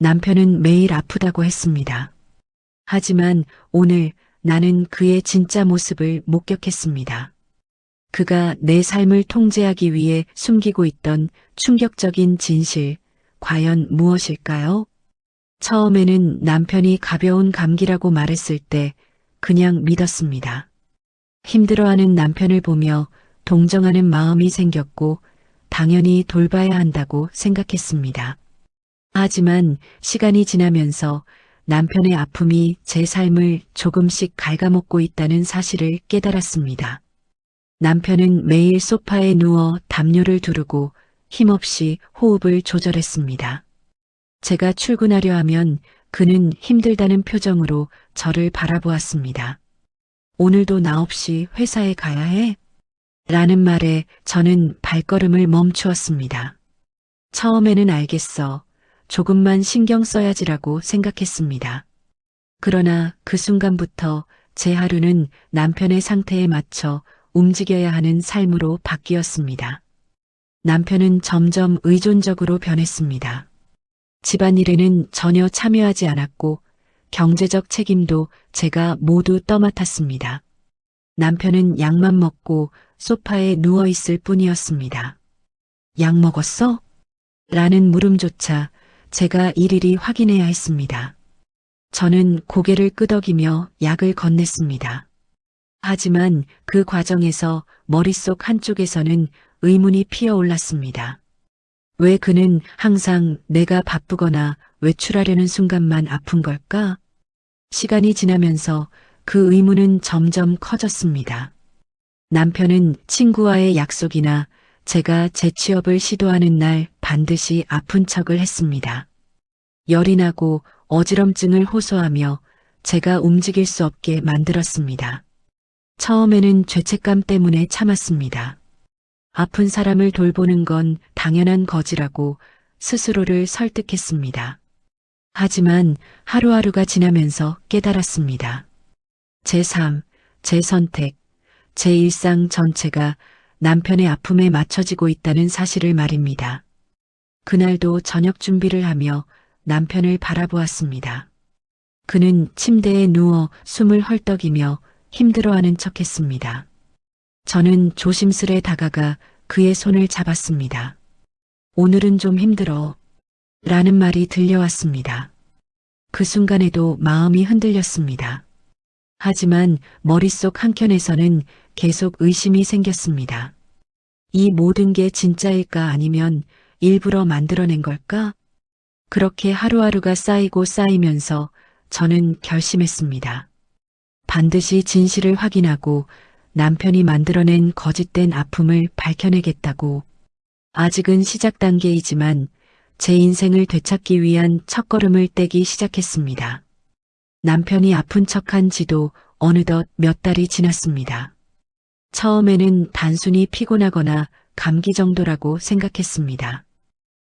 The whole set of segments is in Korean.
남편은 매일 아프다고 했습니다. 하지만 오늘 나는 그의 진짜 모습을 목격했습니다. 그가 내 삶을 통제하기 위해 숨기고 있던 충격적인 진실, 과연 무엇일까요? 처음에는 남편이 가벼운 감기라고 말했을 때 그냥 믿었습니다. 힘들어하는 남편을 보며 동정하는 마음이 생겼고 당연히 돌봐야 한다고 생각했습니다. 하지만 시간이 지나면서 남편의 아픔이 제 삶을 조금씩 갉아먹고 있다는 사실을 깨달았습니다. 남편은 매일 소파에 누워 담요를 두르고 힘없이 호흡을 조절했습니다. 제가 출근하려 하면 그는 힘들다는 표정으로 저를 바라보았습니다. 오늘도 나 없이 회사에 가야 해? 라는 말에 저는 발걸음을 멈추었습니다. 처음에는 알겠어. 조금만 신경 써야지라고 생각했습니다. 그러나 그 순간부터 제 하루는 남편의 상태에 맞춰 움직여야 하는 삶으로 바뀌었습니다. 남편은 점점 의존적으로 변했습니다. 집안일에는 전혀 참여하지 않았고 경제적 책임도 제가 모두 떠맡았습니다. 남편은 약만 먹고 소파에 누워 있을 뿐이었습니다. 약 먹었어? 라는 물음조차 제가 일일이 확인해야 했습니다. 저는 고개를 끄덕이며 약을 건넸습니다. 하지만 그 과정에서 머릿속 한쪽에서는 의문이 피어올랐습니다. 왜 그는 항상 내가 바쁘거나 외출하려는 순간만 아픈 걸까? 시간이 지나면서 그 의문은 점점 커졌습니다. 남편은 친구와의 약속이나 제가 재취업을 시도하는 날 반드시 아픈 척을 했습니다. 열이 나고 어지럼증을 호소하며 제가 움직일 수 없게 만들었습니다. 처음에는 죄책감 때문에 참았습니다. 아픈 사람을 돌보는 건 당연한 거지라고 스스로를 설득했습니다. 하지만 하루하루가 지나면서 깨달았습니다. 제 삶, 제 선택, 제 일상 전체가 남편의 아픔에 맞춰지고 있다는 사실을 말입니다. 그날도 저녁 준비를 하며 남편을 바라보았습니다. 그는 침대에 누워 숨을 헐떡이며 힘들어하는 척했습니다. 저는 조심스레 다가가 그의 손을 잡았습니다. 오늘은 좀 힘들어. 라는 말이 들려왔습니다. 그 순간에도 마음이 흔들렸습니다. 하지만 머릿속 한켠에서는 계속 의심이 생겼습니다. 이 모든 게 진짜일까 아니면 일부러 만들어낸 걸까? 그렇게 하루하루가 쌓이고 쌓이면서 저는 결심했습니다. 반드시 진실을 확인하고 남편이 만들어낸 거짓된 아픔을 밝혀내겠다고. 아직은 시작 단계이지만 제 인생을 되찾기 위한 첫걸음을 떼기 시작했습니다. 남편이 아픈 척한 지도 어느덧 몇 달이 지났습니다. 처음에는 단순히 피곤하거나 감기 정도라고 생각했습니다.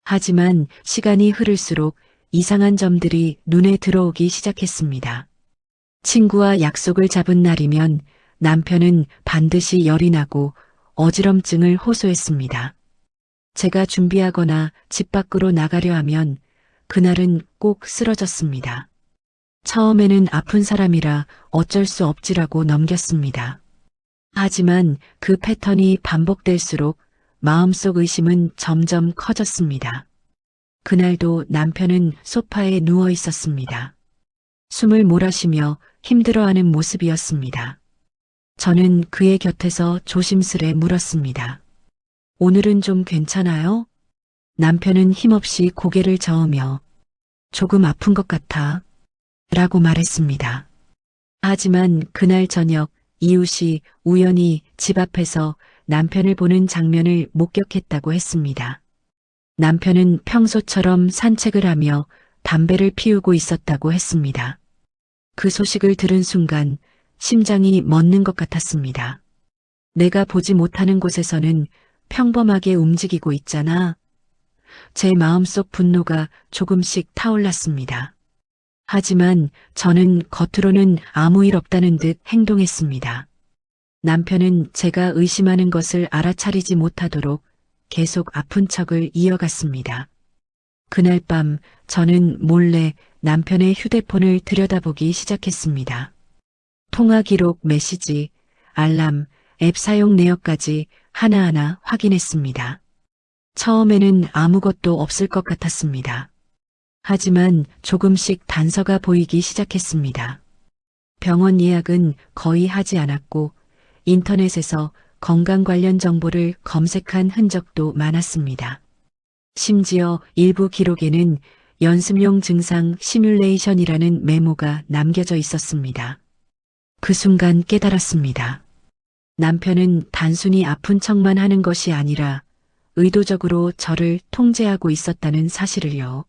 하지만 시간이 흐를수록 이상한 점들이 눈에 들어오기 시작했습니다. 친구와 약속을 잡은 날이면 남편은 반드시 열이 나고 어지럼증을 호소했습니다. 제가 준비하거나 집 밖으로 나가려 하면 그날은 꼭 쓰러졌습니다. 처음에는 아픈 사람이라 어쩔 수 없지라고 넘겼습니다. 하지만 그 패턴이 반복될수록 마음속 의심은 점점 커졌습니다. 그날도 남편은 소파에 누워 있었습니다. 숨을 몰아쉬며 힘들어하는 모습이었습니다. 저는 그의 곁에서 조심스레 물었습니다. 오늘은 좀 괜찮아요? 남편은 힘없이 고개를 저으며 조금 아픈 것 같아 라고 말했습니다. 하지만 그날 저녁 이웃이 우연히 집 앞에서 남편을 보는 장면을 목격했다고 했습니다. 남편은 평소처럼 산책을 하며 담배를 피우고 있었다고 했습니다. 그 소식을 들은 순간 심장이 멎는 것 같았습니다. 내가 보지 못하는 곳에서는 평범하게 움직이고 있잖아. 제 마음속 분노가 조금씩 타올랐습니다. 하지만 저는 겉으로는 아무 일 없다는 듯 행동했습니다. 남편은 제가 의심하는 것을 알아차리지 못하도록 계속 아픈 척을 이어갔습니다. 그날 밤 저는 몰래 남편의 휴대폰을 들여다보기 시작했습니다. 통화 기록, 메시지, 알람, 앱 사용 내역까지 하나하나 확인했습니다. 처음에는 아무것도 없을 것 같았습니다. 하지만 조금씩 단서가 보이기 시작했습니다. 병원 예약은 거의 하지 않았고 인터넷에서 건강 관련 정보를 검색한 흔적도 많았습니다. 심지어 일부 기록에는 연습용 증상 시뮬레이션이라는 메모가 남겨져 있었습니다. 그 순간 깨달았습니다. 남편은 단순히 아픈 척만 하는 것이 아니라 의도적으로 저를 통제하고 있었다는 사실을요.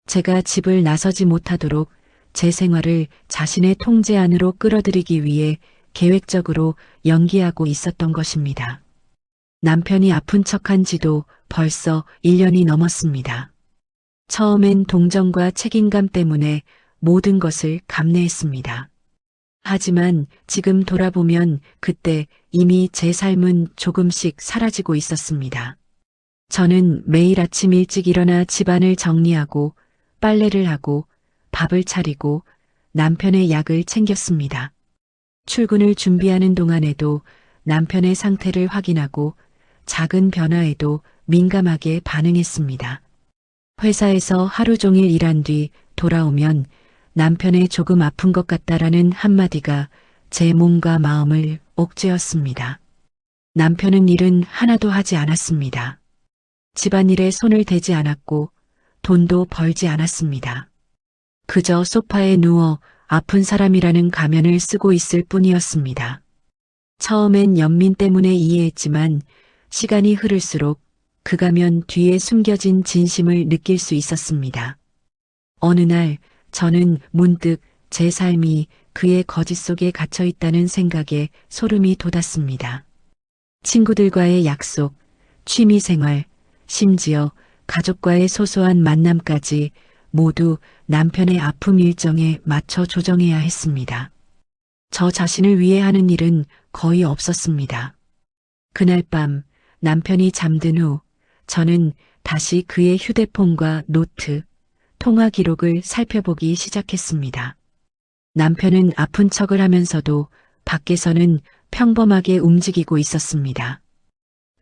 제가 집을 나서지 못하도록 제 생활을 자신의 통제 안으로 끌어들이기 위해 계획적으로 연기하고 있었던 것입니다. 남편이 아픈 척한 지도 벌써 1년이 넘었습니다. 처음엔 동정과 책임감 때문에 모든 것을 감내했습니다. 하지만 지금 돌아보면 그때 이미 제 삶은 조금씩 사라지고 있었습니다. 저는 매일 아침 일찍 일어나 집안을 정리하고 빨래를 하고 밥을 차리고 남편의 약을 챙겼습니다. 출근을 준비하는 동안에도 남편의 상태를 확인하고 작은 변화에도 민감하게 반응했습니다. 회사에서 하루 종일 일한 뒤 돌아오면 남편의 조금 아픈 것 같다라는 한마디가 제 몸과 마음을 옥죄었습니다. 남편은 일은 하나도 하지 않았습니다. 집안일에 손을 대지 않았고 돈도 벌지 않았습니다. 그저 소파에 누워 아픈 사람이라는 가면을 쓰고 있을 뿐이었습니다. 처음엔 연민 때문에 이해했지만 시간이 흐를수록 그 가면 뒤에 숨겨진 진심을 느낄 수 있었습니다. 어느 날 저는 문득 제 삶이 그의 거짓 속에 갇혀 있다는 생각에 소름이 돋았습니다. 친구들과의 약속, 취미 생활, 심지어 가족과의 소소한 만남까지 모두 남편의 아픔 일정에 맞춰 조정해야 했습니다. 저 자신을 위해 하는 일은 거의 없었습니다. 그날 밤 남편이 잠든 후 저는 다시 그의 휴대폰과 노트, 통화 기록을 살펴보기 시작했습니다. 남편은 아픈 척을 하면서도 밖에서는 평범하게 움직이고 있었습니다.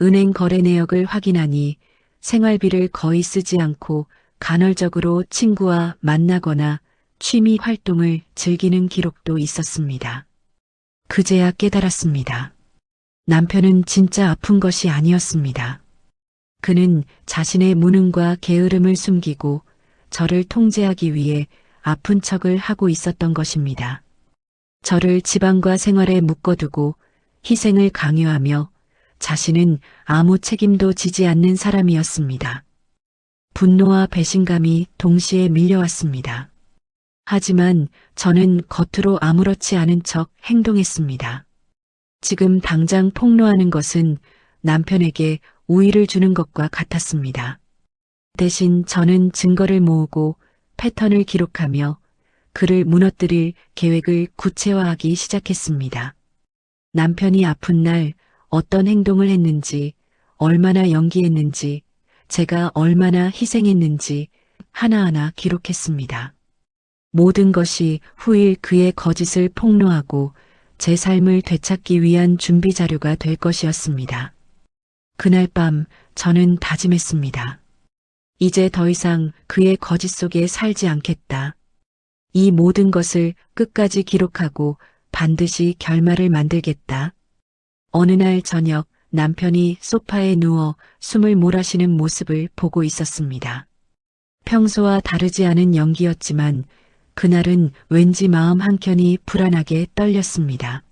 은행 거래 내역을 확인하니 생활비를 거의 쓰지 않고 간헐적으로 친구와 만나거나 취미 활동을 즐기는 기록도 있었습니다. 그제야 깨달았습니다. 남편은 진짜 아픈 것이 아니었습니다. 그는 자신의 무능과 게으름을 숨기고 저를 통제하기 위해 아픈 척을 하고 있었던 것입니다. 저를 집안과 생활에 묶어두고 희생을 강요하며 자신은 아무 책임도 지지 않는 사람이었습니다. 분노와 배신감이 동시에 밀려왔습니다. 하지만 저는 겉으로 아무렇지 않은 척 행동했습니다. 지금 당장 폭로하는 것은 남편에게 우위를 주는 것과 같았습니다. 대신 저는 증거를 모으고 패턴을 기록하며 그를 무너뜨릴 계획을 구체화하기 시작했습니다. 남편이 아픈 날 어떤 행동을 했는지, 얼마나 연기했는지, 제가 얼마나 희생했는지 하나하나 기록했습니다. 모든 것이 후일 그의 거짓을 폭로하고 제 삶을 되찾기 위한 준비 자료가 될 것이었습니다. 그날 밤 저는 다짐했습니다. 이제 더 이상 그의 거짓 속에 살지 않겠다. 이 모든 것을 끝까지 기록하고 반드시 결말을 만들겠다. 어느 날 저녁 남편이 소파에 누워 숨을 몰아쉬는 모습을 보고 있었습니다. 평소와 다르지 않은 연기였지만 그날은 왠지 마음 한켠이 불안하게 떨렸습니다.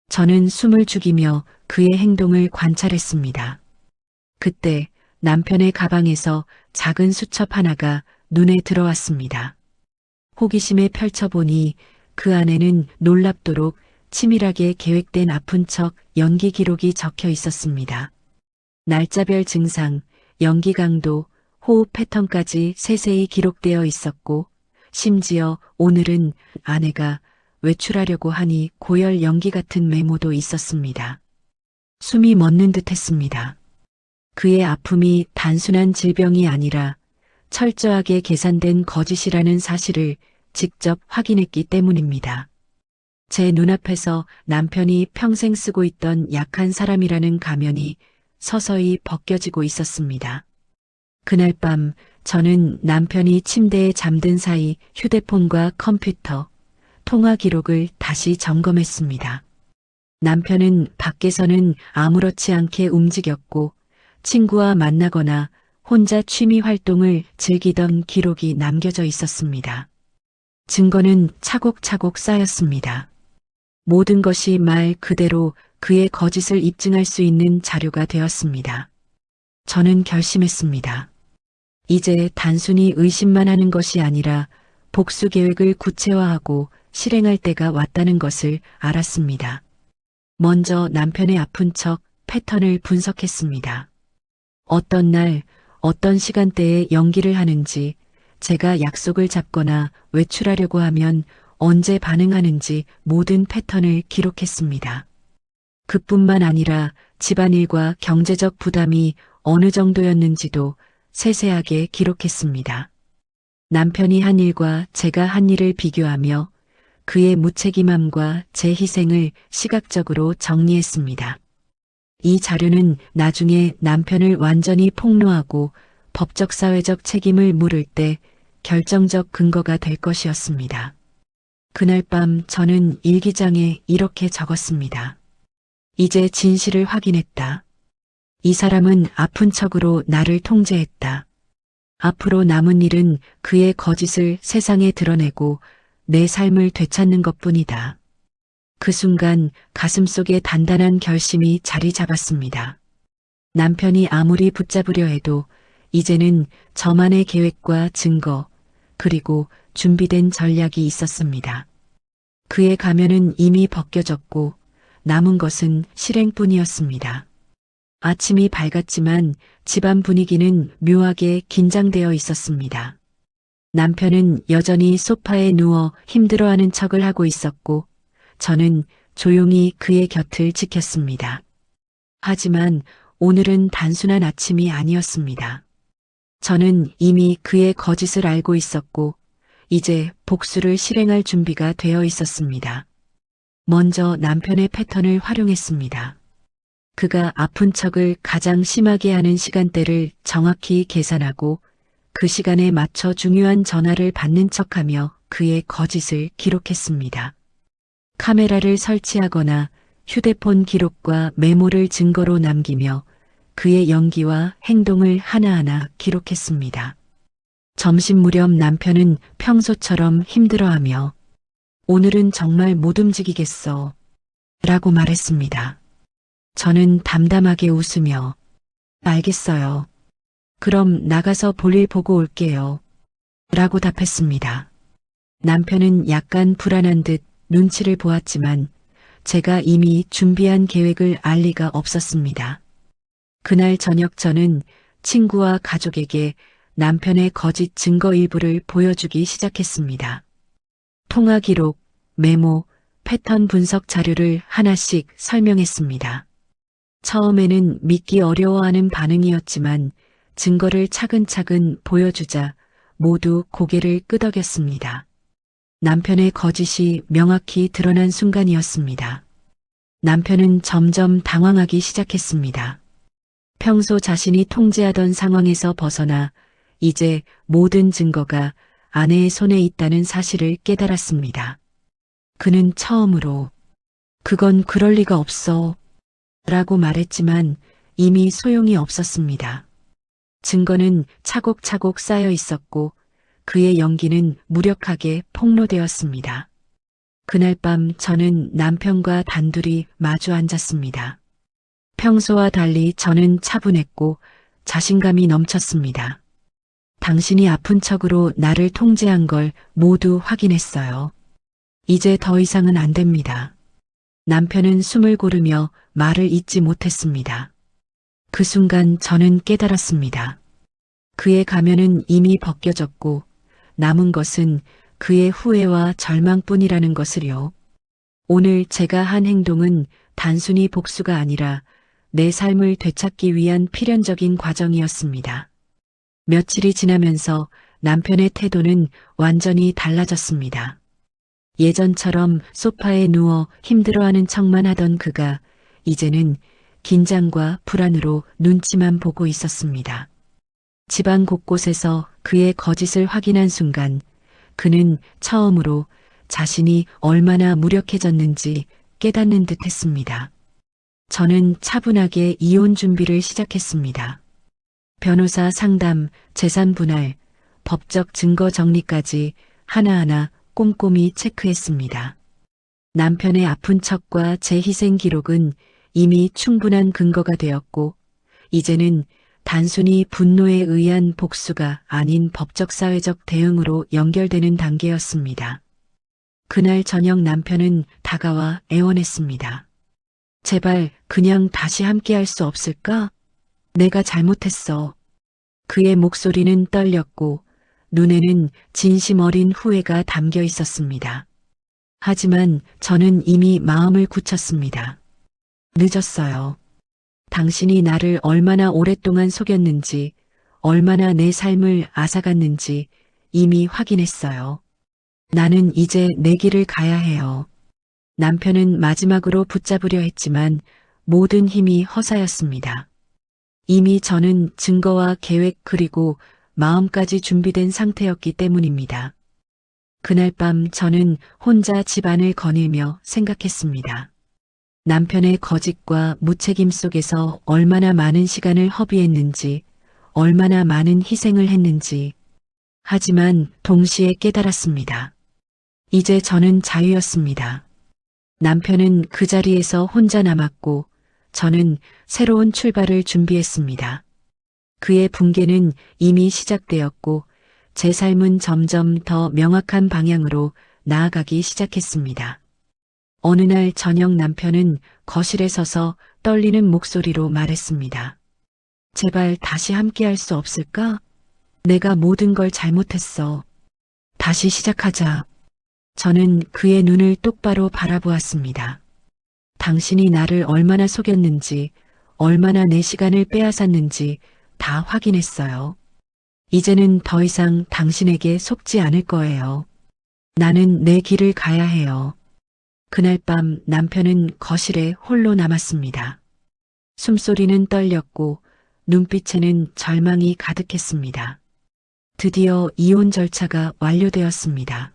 저는 숨을 죽이며 그의 행동을 관찰했습니다. 그때 남편의 가방에서 작은 수첩 하나가 눈에 들어왔습니다. 호기심에 펼쳐보니 그 안에는 놀랍도록 치밀하게 계획된 아픈 척 연기 기록이 적혀 있었습니다. 날짜별 증상, 연기 강도, 호흡 패턴까지 세세히 기록되어 있었고 심지어 오늘은 아내가 외출하려고 하니 고열 연기 같은 메모도 있었습니다. 숨이 멎는 듯 했습니다. 그의 아픔이 단순한 질병이 아니라 철저하게 계산된 거짓이라는 사실을 직접 확인했기 때문입니다. 제 눈앞에서 남편이 평생 쓰고 있던 약한 사람이라는 가면이 서서히 벗겨지고 있었습니다. 그날 밤 저는 남편이 침대에 잠든 사이 휴대폰과 컴퓨터, 통화 기록을 다시 점검했습니다. 남편은 밖에서는 아무렇지 않게 움직였고 친구와 만나거나 혼자 취미 활동을 즐기던 기록이 남겨져 있었습니다. 증거는 차곡차곡 쌓였습니다. 모든 것이 말 그대로 그의 거짓을 입증할 수 있는 자료가 되었습니다. 저는 결심했습니다. 이제 단순히 의심만 하는 것이 아니라 복수 계획을 구체화하고 실행할 때가 왔다는 것을 알았습니다. 먼저 남편의 아픈 척 패턴을 분석했습니다. 어떤 날, 어떤 시간대에 연기를 하는지, 제가 약속을 잡거나 외출하려고 하면 언제 반응하는지 모든 패턴을 기록했습니다. 그뿐만 아니라 집안일과 경제적 부담이 어느 정도였는지도 세세하게 기록했습니다. 남편이 한 일과 제가 한 일을 비교하며 그의 무책임함과 제 희생을 시각적으로 정리했습니다. 이 자료는 나중에 남편을 완전히 폭로하고 법적 사회적 책임을 물을 때 결정적 근거가 될 것이었습니다. 그날 밤 저는 일기장에 이렇게 적었습니다. 이제 진실을 확인했다. 이 사람은 아픈 척으로 나를 통제했다. 앞으로 남은 일은 그의 거짓을 세상에 드러내고 내 삶을 되찾는 것뿐이다. 그 순간 가슴속에 단단한 결심이 자리 잡았습니다. 남편이 아무리 붙잡으려 해도 이제는 저만의 계획과 증거, 그리고 준비된 전략이 있었습니다. 그의 가면은 이미 벗겨졌고 남은 것은 실행뿐이었습니다. 아침이 밝았지만 집안 분위기는 묘하게 긴장되어 있었습니다. 남편은 여전히 소파에 누워 힘들어하는 척을 하고 있었고 저는 조용히 그의 곁을 지켰습니다. 하지만 오늘은 단순한 아침이 아니었습니다. 저는 이미 그의 거짓을 알고 있었고 이제 복수를 실행할 준비가 되어 있었습니다. 먼저 남편의 패턴을 활용했습니다. 그가 아픈 척을 가장 심하게 하는 시간대를 정확히 계산하고 그 시간에 맞춰 중요한 전화를 받는 척하며 그의 거짓을 기록했습니다. 카메라를 설치하거나 휴대폰 기록과 메모를 증거로 남기며 그의 연기와 행동을 하나하나 기록했습니다. 점심 무렵 남편은 평소처럼 힘들어하며 오늘은 정말 못 움직이겠어 라고 말했습니다. 저는 담담하게 웃으며 알겠어요. 그럼 나가서 볼일 보고 올게요 라고 답했습니다. 남편은 약간 불안한 듯 눈치를 보았지만 제가 이미 준비한 계획을 알 리가 없었습니다. 그날 저녁 저는 친구와 가족에게 남편의 거짓 증거 일부를 보여주기 시작했습니다. 통화 기록, 메모, 패턴 분석 자료를 하나씩 설명했습니다. 처음에는 믿기 어려워하는 반응이었지만 증거를 차근차근 보여주자 모두 고개를 끄덕였습니다. 남편의 거짓이 명확히 드러난 순간이었습니다. 남편은 점점 당황하기 시작했습니다. 평소 자신이 통제하던 상황에서 벗어나 이제 모든 증거가 아내의 손에 있다는 사실을 깨달았습니다. 그는 처음으로 그건 그럴 리가 없어 라고 말했지만 이미 소용이 없었습니다. 증거는 차곡차곡 쌓여 있었고 그의 연기는 무력하게 폭로되었습니다. 그날 밤 저는 남편과 단둘이 마주 앉았습니다. 평소와 달리 저는 차분했고 자신감이 넘쳤습니다. 당신이 아픈 척으로 나를 통제한 걸 모두 확인했어요. 이제 더 이상은 안 됩니다. 남편은 숨을 고르며 말을 잇지 못했습니다. 그 순간 저는 깨달았습니다. 그의 가면은 이미 벗겨졌고 남은 것은 그의 후회와 절망뿐이라는 것을요. 오늘 제가 한 행동은 단순히 복수가 아니라 내 삶을 되찾기 위한 필연적인 과정이었습니다. 며칠이 지나면서 남편의 태도는 완전히 달라졌습니다. 예전처럼 소파에 누워 힘들어하는 척만 하던 그가 이제는 긴장과 불안으로 눈치만 보고 있었습니다. 집안 곳곳에서 그의 거짓을 확인한 순간 그는 처음으로 자신이 얼마나 무력해졌는지 깨닫는 듯 했습니다. 저는 차분하게 이혼 준비를 시작했습니다. 변호사 상담, 재산 분할, 법적 증거 정리까지 하나하나 꼼꼼히 체크했습니다. 남편의 아픈 척과 제 희생 기록은 이미 충분한 근거가 되었고, 이제는 단순히 분노에 의한 복수가 아닌 법적 사회적 대응으로 연결되는 단계였습니다. 그날 저녁 남편은 다가와 애원했습니다. 제발 그냥 다시 함께할 수 없을까? 내가 잘못했어. 그의 목소리는 떨렸고 눈에는 진심 어린 후회가 담겨 있었습니다. 하지만 저는 이미 마음을 굳혔습니다. 늦었어요. 당신이 나를 얼마나 오랫동안 속였는지, 얼마나 내 삶을 앗아갔는지 이미 확인했어요. 나는 이제 내 길을 가야 해요. 남편은 마지막으로 붙잡으려 했지만 모든 힘이 허사였습니다. 이미 저는 증거와 계획 그리고 마음까지 준비된 상태였기 때문입니다. 그날 밤 저는 혼자 집안을 거닐며 생각했습니다. 남편의 거짓과 무책임 속에서 얼마나 많은 시간을 허비했는지, 얼마나 많은 희생을 했는지. 하지만 동시에 깨달았습니다. 이제 저는 자유였습니다. 남편은 그 자리에서 혼자 남았고 저는 새로운 출발을 준비했습니다. 그의 붕괴는 이미 시작되었고 제 삶은 점점 더 명확한 방향으로 나아가기 시작했습니다. 어느 날 저녁 남편은 거실에 서서 떨리는 목소리로 말했습니다. 제발 다시 함께할 수 없을까? 내가 모든 걸 잘못했어. 다시 시작하자. 저는 그의 눈을 똑바로 바라보았습니다. 당신이 나를 얼마나 속였는지, 얼마나 내 시간을 빼앗았는지 다 확인했어요. 이제는 더 이상 당신에게 속지 않을 거예요. 나는 내 길을 가야 해요. 그날 밤 남편은 거실에 홀로 남았습니다. 숨소리는 떨렸고 눈빛에는 절망이 가득했습니다. 드디어 이혼 절차가 완료되었습니다.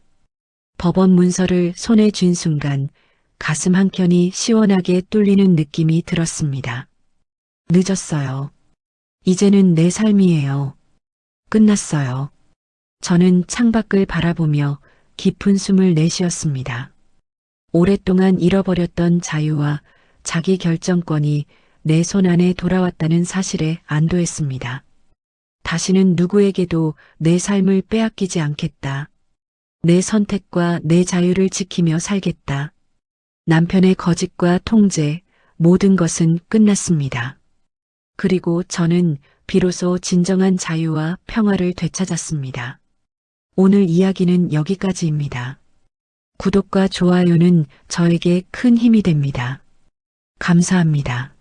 법원 문서를 손에 쥔 순간 가슴 한켠이 시원하게 뚫리는 느낌이 들었습니다. 늦었어요. 이제는 내 삶이에요. 끝났어요. 저는 창밖을 바라보며 깊은 숨을 내쉬었습니다. 오랫동안 잃어버렸던 자유와 자기 결정권이 내 손 안에 돌아왔다는 사실에 안도했습니다. 다시는 누구에게도 내 삶을 빼앗기지 않겠다. 내 선택과 내 자유를 지키며 살겠다. 남편의 거짓과 통제, 모든 것은 끝났습니다. 그리고 저는 비로소 진정한 자유와 평화를 되찾았습니다. 오늘 이야기는 여기까지입니다. 구독과 좋아요는 저에게 큰 힘이 됩니다. 감사합니다.